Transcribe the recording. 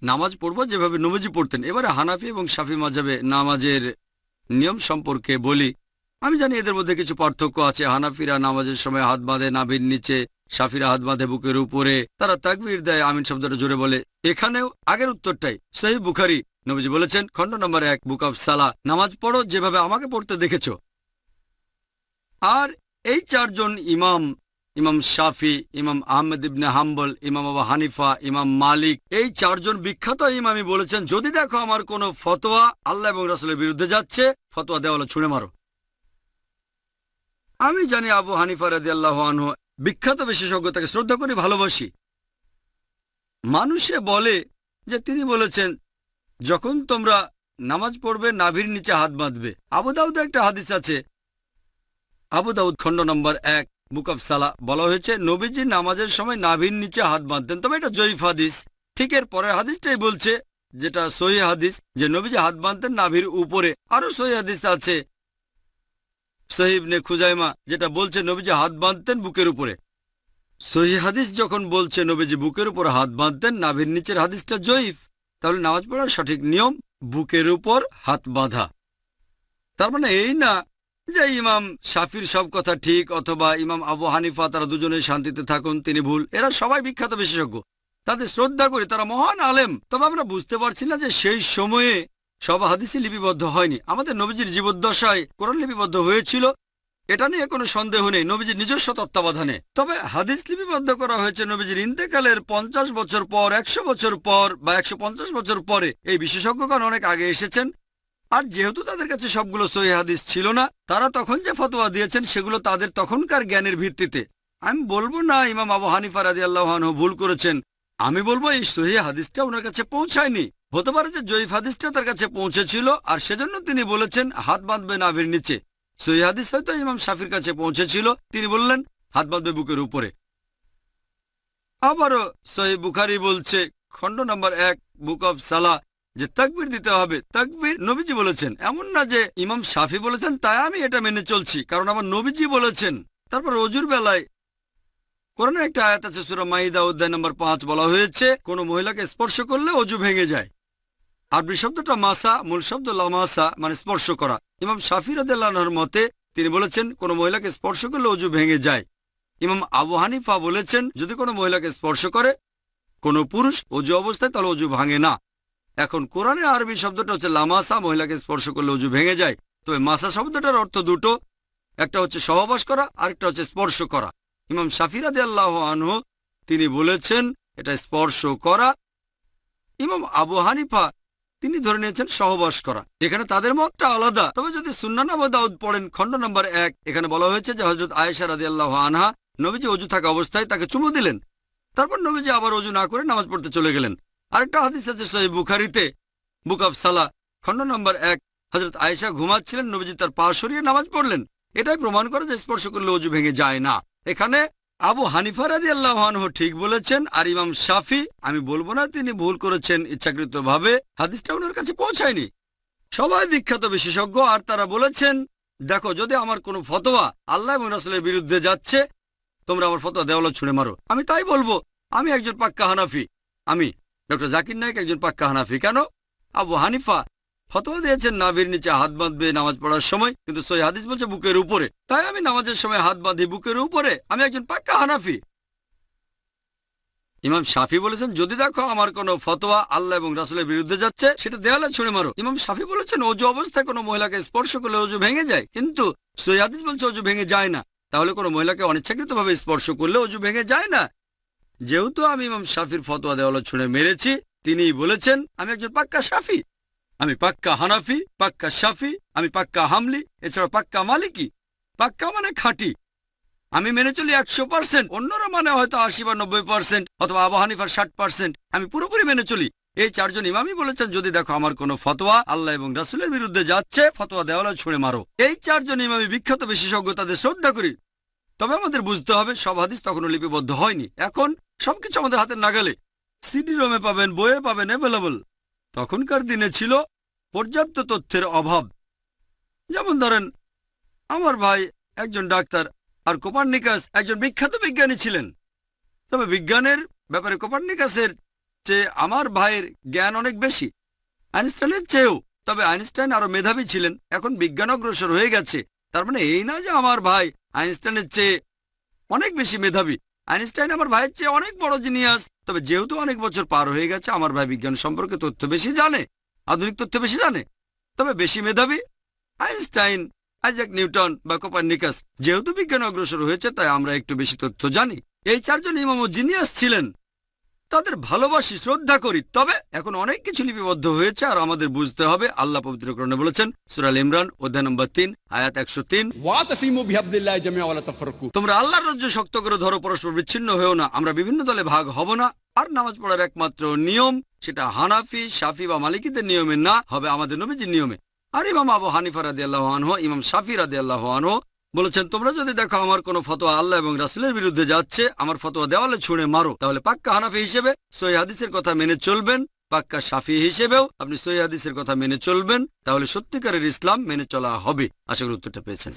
নামাজ পড়বো যেভাবে নবীজি পড়তেন। এবারে হানাফি এবং শাফি মাযহাবে নামাজের নিয়ম সম্পর্কে বলি। আমি জানি এদের মধ্যে কিছু পার্থক্য আছে। হানাফিরা নামাজের সময় হাত বাঁধে নাভির নিচে, শাফিরা হাত বাঁধে বুকের উপরে, তারা তাকবীর দেয়, আমিন শব্দটা জোরে বলে। এখানেও আগের উত্তরটাই। সহিহ বুখারী, নবীজি বলেছেন খণ্ড নম্বর 1 বুক অফ সালাহ, নামাজ পড়ো যেভাবে আমাকে পড়তে দেখেছো। আর এই চারজন ইমাম, ইমাম শাফি, ইমাম আহমেদ ইবনে হাম্বল, ইমাম আবু হানিফা, ইমাম মালিক, এই চারজন বিখ্যাত ইমামই বলেছেন যদি দেখো আমার কোনো ফতোয়া আল্লাহ এবং রাসূলের বিরুদ্ধে যাচ্ছে, ফতোয়া দেওয়ালে ছুঁড়ে মারো। আমি জানি আবু হানিফা রাদিয়াল্লাহু আনহু বিখ্যাত বিশেষজ্ঞ, তাকে শ্রদ্ধা করি, ভালোবাসি। মানুষে বলে যে তিনি বলেছেন যখন তোমরা নামাজ পড়বে নাভির নিচে হাত বাঁধবে। আবু দাউদে একটা হাদিস আছে, আবু দাউদ খণ্ড নম্বর 1 বুক অফ সালাহ, বলা হয়েছে নবীজি নামাজের সময় নাভির নিচে হাত বাঁধতেন। তবে এটা জয়ীফ হাদিস। ঠিক এর পরের হাদিসটাই বলছে, যেটা সহিহ হাদিস, যে নবীজি হাত বাঁধতেন নাভির উপরে। আরো সহিহ হাদিস আছে সহিহ ইবনে খুজাইমা, যেটা বলছে নবীজি হাত বাঁধতেন বুকের উপরে। সহিহ হাদিস যখন বলছে নবীজি বুকের উপর হাত বাঁধতেন, নাভির নিচের হাদিসটা জয়ীফ। তাহলে নামাজ পড়ার সঠিক নিয়ম বুকের উপর হাত বাঁধা। তার মানে এই না যে ইমাম শাফির সব কথা ঠিক অথবা ইমাম আবু হানিফা তারা দুজনেই শান্তিতে থাকুন, তিনি ভুল। এরা সবাই বিখ্যাত বিশেষজ্ঞ, তাদের শ্রদ্ধা করি, তারা মহান আলেম। তবে আমরা বুঝতে পারছি না যে সেই সময়ে সব হাদিসই লিপিবদ্ধ হয়নি। আমাদের নবীজির জীবদ্দশায় কোরআন লিপিবদ্ধ হয়েছিল, এটা নিয়ে কোনো সন্দেহ নেই, নবীজির নিজস্ব তত্ত্বাবধানে। তবে হাদিস লিপিবদ্ধ করা হয়েছে নবীজির ইন্তেকালের 50 বছর পর, 100 বছর পর বা 150 বছর পরে। এই বিশেষজ্ঞগণ অনেক আগে এসেছেন। আর যেহেতু তাদের কাছে সবগুলো সহিহ হাদিস ছিল না, তারা তখন যে ফতোয়া দিয়েছেন সেগুলো তাদের তখনকার জ্ঞানের ভিত্তিতে। আমি বলবো না ইমাম আবু হানিফা রাদিয়াল্লাহু আনহু ভুল করেছেন, আমি বলবো এই সহিহ হাদিসটা ওনার কাছে পৌঁছায়নি। হতে পারে যে জয়ীফ হাদিসটা তার কাছে পৌঁছেছিল আর সেজন্য তিনি বলেছেন হাত বাঁধবে নাভির নিচে। সহিহ হাদিস হয়তো ইমাম শাফির কাছে পৌঁছেছিল, তিনি বললেন হাত বাঁধবে বুকের উপরে। আবারও সহিহ বুখারী বলছে খণ্ড নম্বর 1 বুক অফ সালাহ যে তাকবীর দিতে হবে। তাকবীর নবীজি বলেছেন, এমন না যে ইমাম শাফি বলেছেন তাই আমি এটা মেনে চলছি, কারণ আমার নবীজি বলেছেন। তারপর অজুর বেলায় কোরআনের একটা আয়াত আছে সূরা মাইদা অধ্যায় নম্বর 5, বলা হয়েছে কোনো মহিলাকে স্পর্শ করলে অজু ভেঙে যায়। আরবি শব্দটা মাসা, মূল শব্দ লামাসা, মানে স্পর্শ করা। ইমাম শাফি রাদিয়াল্লাহু আনহুর মতে তিনি বলেছেন কোনো মহিলাকে স্পর্শ করলে অজু ভেঙে যায়। ইমাম আবু হানিফা বলেছেন যদি কোনো মহিলাকে স্পর্শ করে কোনো পুরুষ অজু অবস্থায় তাহলে অজু ভাঙে না। এখন কোরআনের আরবি শব্দটা হচ্ছে লামাসা, মহিলাকে স্পর্শ করলে অজু ভেঙে যায়। তবে মাসা শব্দটার অর্থ দুটো, একটা হচ্ছে সহবাস করা, আরেকটা হচ্ছে স্পর্শ করা। ইমাম শাফি রাদিয়াল্লাহু আনহু তিনি বলেছেন এটা স্পর্শ করা। ইমাম আবু হানিফা তিনি ধরে নিয়েছেন সহবাস করা। এখানে তাদের মতটা আলাদা। তবে যদি সুন্নান আবু দাউদ পড়েন খণ্ড নম্বর 1, এখানে বলা হয়েছে যে হযরত আয়েশা রাদিয়াল্লাহু আনহা নবীজি অজু থাকা অবস্থায় তাকে চুমু দিলেন, তারপর নবীজি আবার অজু না করে নামাজ পড়তে চলে গেলেন। আরেকটা হাদিস আছে সহিহ বুখারীতে বুক অফ সালাহ খণ্ড নম্বর 1, হযরত আয়েশা ঘুমাচ্ছিলেন, নবীজি তার পা সরিয়ে নামাজ পড়লেন। এটাই প্রমাণ করে যে স্পর্শ করলে অজু ভেঙে যায় না। এখানে আবু হানিফা রাদিয়াল্লাহু আনহু ঠিক বলেছেন, আর ইমাম শাফি আমি বলবো না তিনি ভুল করেছেন ইচ্ছাকৃতভাবে, হাদিসটা ওনার কাছে পৌঁছায়নি। সবাই বিখ্যাত বিশেষজ্ঞ, আর তারা বলেছেন দেখো যদি আমার কোনো ফতোয়া আল্লাহ এবং রাসূলের বিরুদ্ধে যাচ্ছে তোমরা আমার ফতোয়া দেওয়ালে ছুঁড়ে মারো। আমি তাই বলবো, আমি একজন পাক্কা হানাফি। আমি ডক্টর জাকির নায়েক একজন পাক্কা হানাফি। কেন? আবু হানিফা ফতোয়া দিয়েছেন নাভির নিচে হাত বাঁধবে নামাজ পড়ার সময়, কিন্তু সহিহ হাদিস বলছে বুকের উপরে, তাই আমি নামাজের সময় হাত বাঁধি বুকের উপরে। আমি একজন পাক্কা হানাফি। ইমাম শাফি বলেছেন যদি দেখো আমার কোনো ফতোয়া আল্লাহ এবং রাসূলের বিরুদ্ধে যাচ্ছে সেটা দেওয়ালে ছুঁড়ে মারো। ইমাম শাফি বলেছেন অজু অবস্থায় কোনো মহিলাকে স্পর্শ করলে অজু ভেঙে যায়, কিন্তু সহিহ হাদিস বলছে অজু ভেঙে যায় না। তাহলে কোনো মহিলাকে অনিচ্ছাকৃতভাবে স্পর্শ করলে অজু ভেঙে যায় না। যেহেতু আমি ইমাম শাফির ফতোয়া দেওয়ালে ছুঁড়ে মেরেছি, তিনিই বলেছেন আমি একজন পাক্কা শাফি। আমি পাক্কা হানাফি, পাক্কা শাফি, আমি পাক্কা হামলি, এছাড়া পাক্কা মালিকি। পাক্কা মানে খাঁটি, আমি মেনে চলি 100%। অন্যরা মানে হয়তো 80 বা 90% অথবা আবু হানিফার 60%। আমি পুরোপুরি মেনে চলি। এই চারজন ইমামই বলেছেন যদি দেখো আমার কোনো ফতোয়া আল্লাহ এবং রাসূলের বিরুদ্ধে যাচ্ছে ফতোয়া দেওয়ালে ছুঁড়ে মারো। এই চারজন ইমামই বিখ্যাত বিশেষজ্ঞ, তাদের শ্রদ্ধা করি। তবে আমাদের বুঝতে হবে সব হাদিস তখনও লিপিবদ্ধ হয়নি। এখন সবকিছু আমাদের হাতের নাগালে, সিডি রোমে পাবেন, বইয়ে পাবেন, অ্যাভেলেবল। তখনকার দিনে ছিল পর্যাপ্ত তথ্যের অভাব। যেমন ধরেন আমার ভাই একজন ডাক্তার আর কোপার্নিকাস একজন বিখ্যাত বিজ্ঞানী ছিলেন। তবে বিজ্ঞানের ব্যাপারে কোপার্নিকাসের চেয়ে আমার ভাইয়ের জ্ঞান অনেক বেশি, আইনস্টাইনের চেয়েও। তবে আইনস্টাইন আরো মেধাবী ছিলেন, এখন বিজ্ঞান অগ্রসর হয়ে গেছে। তার মানে এই না যে আমার ভাই আইনস্টাইনের চেয়ে অনেক বেশি মেধাবী। আইনস্টাইন আমার ভাইয়ের চেয়ে অনেক বড় জিনিয়াস। তবে যেহেতু অনেক বছর পার হয়ে গেছে, আমার ভাই বিজ্ঞান সম্পর্কে তথ্য বেশি জানে, আধুনিক তথ্য বেশি জানে। তবে বেশি মেধাবী আইনস্টাইন, আইজাক নিউটন বা কোপারনিকাস। যেহেতু বিজ্ঞান অগ্রসর হয়েছে, তাই আমরা একটু বেশি তথ্য জানি। এই চারজন ইমামও জিনিয়াস ছিলেন, তাদের ভালোবাসি, শ্রদ্ধা করি। তবে এখন অনেক কিছু লিপিবদ্ধ হয়েছে, আর আমাদের বুঝতে হবে আল্লাহ পবিত্র কোরআনে বলেছেন, সূরা আল ইমরান অধ্যায় নম্বর 3 আয়াত 103, ওয়াতাসিমু বিহাবলিল্লাহি জামিআ ওয়া লা তাফাররাকু। তোমরা আল্লাহর রজ্জু শক্ত করে ধরো, পরস্পর বিচ্ছিন্ন হয়েও না। আমরা বিভিন্ন দলে ভাগ হব না। আর নামাজ পড়ার একমাত্র নিয়ম, সেটা হানাফি, শাফি বা মালিকিদের নিয়মে না, হবে আমাদের নবীজির নিয়মে। আর ইমাম আবু হানিফা রাদিয়াল্লাহু আনহু, ইমাম শাফি রাদিয়াল্লাহু আনহু বলেছেন, তোমরা যদি দেখো আমার কোনো ফতোয়া আল্লাহ এবং রাসূলের বিরুদ্ধে যাচ্ছে, আমার ফতোয়া দেওয়ালে ছুঁড়ে মারো। তাহলে পাক্কা হানাফি হিসেবে সহিহ হাদিসের কথা মেনে চলবেন, পাক্কা শাফি হিসেবেও আপনি সহিহ হাদিসের কথা মেনে চলবেন। তাহলে সত্যিকারের ইসলাম মেনে চলা হবে। আশা করি উত্তরটা পেয়েছেন।